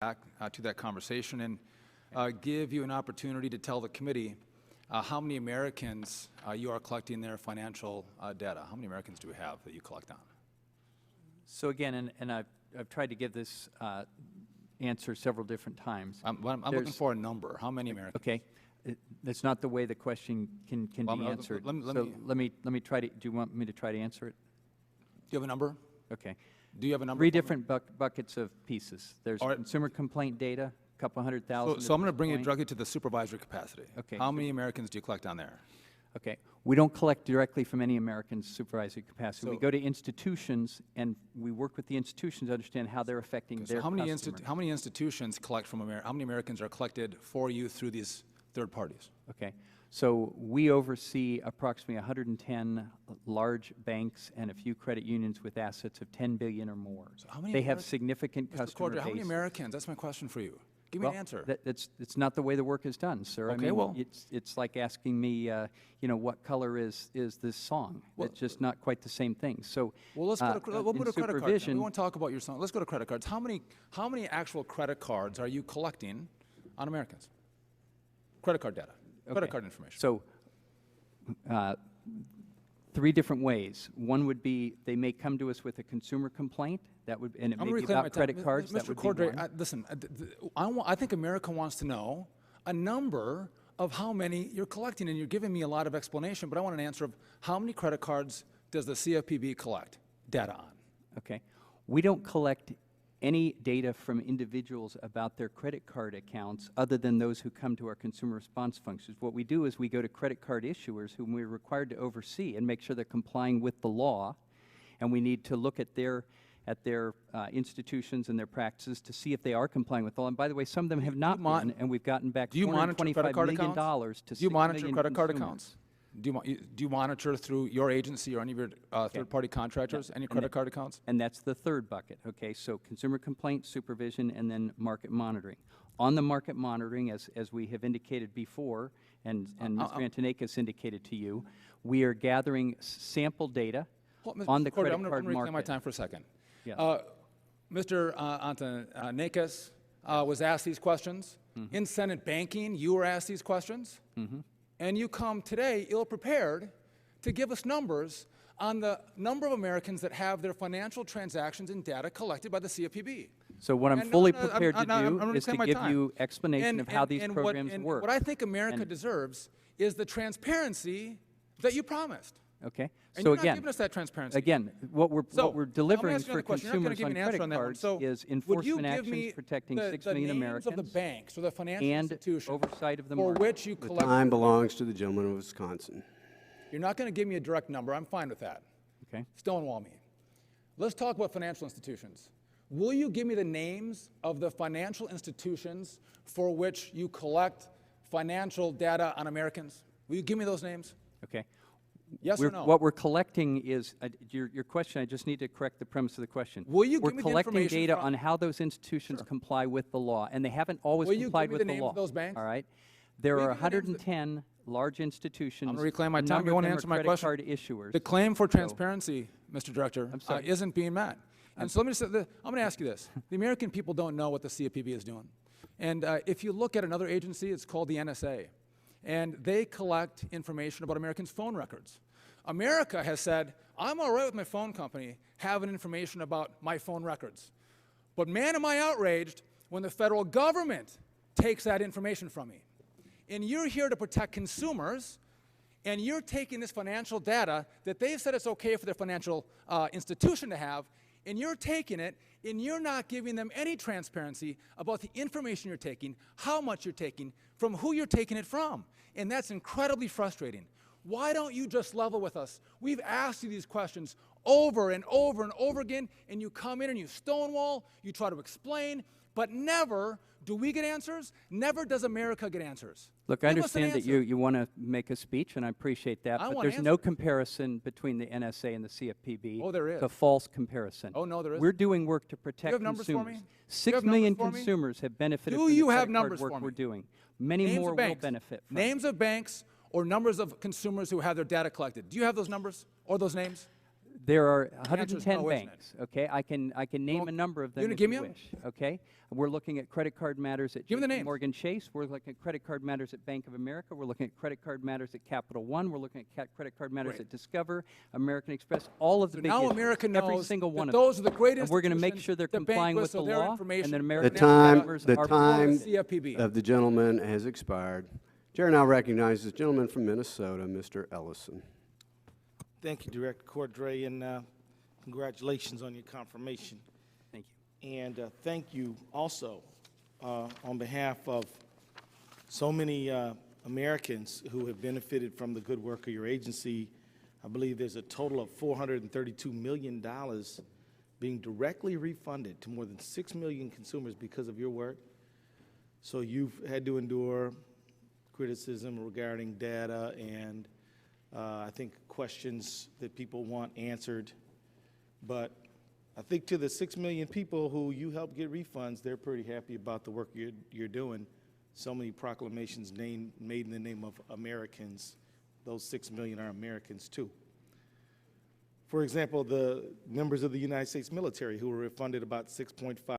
back to that conversation and give you an opportunity to tell the committee how many Americans you are collecting their financial data. How many Americans do we have that you collect on? So again, and I've tried to give this answer several different times. I'm looking for a number. How many Americans? Okay. That's not the way the question can be answered. Let me try to, do you want me to try to answer it? Do you have a number? Okay. Do you have a number? Three different buckets of pieces. There's consumer complaint data, a couple 100,000. So I'm going to bring it directly to the supervisory capacity. Okay. How many Americans do you collect on there? Okay. We don't collect directly from any American's supervisory capacity. We go to institutions, and we work with the institutions to understand how they're affecting their customers. How many institutions collect from America? How many Americans are collected for you through these third parties? Okay. So we oversee approximately 110 large banks and a few credit unions with assets of $10 billion or more. So they have significant customer base. How many Americans? That's my question for you. Give me an answer. It's not the way the work is done, sir. Okay, I mean, well, it's like asking me, you know, what color is this song? Well, it's just not quite the same thing. So, well, let's go to credit cards. We won't talk about your song. Let's go to credit cards. How many actual credit cards are you collecting on Americans? Credit card data, credit card information. So, three different ways. One would be they may come to us with a consumer complaint. That would, and it may be about credit cards. Mr. Cordray, listen. I think America wants to know a number of how many you're collecting, and you're giving me a lot of explanation. But I want an answer of how many credit cards does the CFPB collect data on? Okay, we don't collect any data from individuals about their credit card accounts other than those who come to our consumer response functions. What we do is we go to credit card issuers whom we're required to oversee and make sure they're complying with the law, and we need to look at their institutions and their practices to see if they are complying with the law. And by the way, some of them have not been, and we've gotten back $425 million to $6 million. Do you monitor credit card accounts? Do you monitor through your agency or any of your third-party contractors any credit card accounts? And that's the third bucket. Okay, so consumer complaint, supervision, and then market monitoring. On the market monitoring, as we have indicated before, and Mr. Antonakis indicated to you, we are gathering sample data on the credit card market. I'm going to reclaim my time for a second. Yeah. Mr. Antonakis was asked these questions. Mm-hmm. In Senate banking, you were asked these questions. Mm-hmm. And you come today ill-prepared to give us numbers on the number of Americans that have their financial transactions and data collected by the CFPB. So what I'm fully prepared to do is to give you explanation of how these programs work. What I think America deserves is the transparency that you promised. Okay. And so you're again, not giving us that transparency. Again, what we're delivering for consumers on credit cards is enforcement actions protecting 6 million Americans of the banks or the financial and institutions oversight of the for market. which you collect. The time belongs to the gentleman of Wisconsin. You're not going to give me a direct number. I'm fine with that. Okay. Stonewall me. Let's talk about financial institutions. Will you give me the names of the financial institutions for which you collect financial data on Americans? Will you give me those names? Okay. Yes or no? What we're collecting is, your question, I just need to correct the premise of the question. Will you we're give me collecting the information data on how those institutions comply with the law, and they haven't always complied with the law. Will you give me the names of those banks? All right. There are 110 large institutions. I'm going to reclaim my time. You want to answer my question? Card issuers. The claim for transparency, Mr. Director, isn't being met. And so let me say, I'm going to ask you this. The American people don't know what the CFPB is doing. And if you look at another agency, it's called the NSA. And they collect information about Americans' phone records. America has said, I'm all right with my phone company having information about my phone records. But man, am I outraged when the federal government takes that information from me. And you're here to protect consumers, and you're taking this financial data that they've said it's okay for their financial institution to have, and you're taking it, and you're not giving them any transparency about the information you're taking, how much you're taking, from who you're taking it from. And that's incredibly frustrating. Why don't you just level with us? We've asked you these questions over and over and over again, and you come in and you stonewall, you try to explain, but never do we get answers, never does America get answers. Look, I understand that you want to make a speech, and I appreciate that, but there's no comparison between the NSA and the CFPB. Oh, there is. It's a false comparison. Oh, no, there is. We're doing work to protect consumers. You have numbers for me? 6 million consumers have benefited from the credit card work we're doing. Many more will benefit from it. Names of banks or numbers of consumers who have their data collected. Do you have those numbers or those names? There are answer is 110 no, isn't it? banks, okay? I can name Well, a number of you them gonna if give you me 'em? wish, okay? We're looking at credit card matters at Give me the JP names. Morgan Chase. We're looking at credit card matters at Bank of America. We're looking at credit card matters at Capital One. We're looking at credit card matters Great. at Discover, American Express, all of the So big now issuers, America every knows single that one of those them. are the great And we're going to make institutions sure they're to bank complying with, with so the their law, information- and that The American The time, customers the are time CFPB. of the gentleman has expired. Chair now recognizes the gentleman from Minnesota, Mr. Ellison. Thank you, Director Cordray, and congratulations on your confirmation. Thank you. And thank you also on behalf of so many Americans who have benefited from the good work of your agency. I believe there's a total of $432 million being directly refunded to more than 6 million consumers because of your work. So you've had to endure criticism regarding data and I think questions that people want answered. But I think to the 6 million people who you help get refunds, they're pretty happy about the work you're doing. So many proclamations made in the name of Americans. Those 6 million are Americans too. For example, the members of the United States military who were refunded about 6.5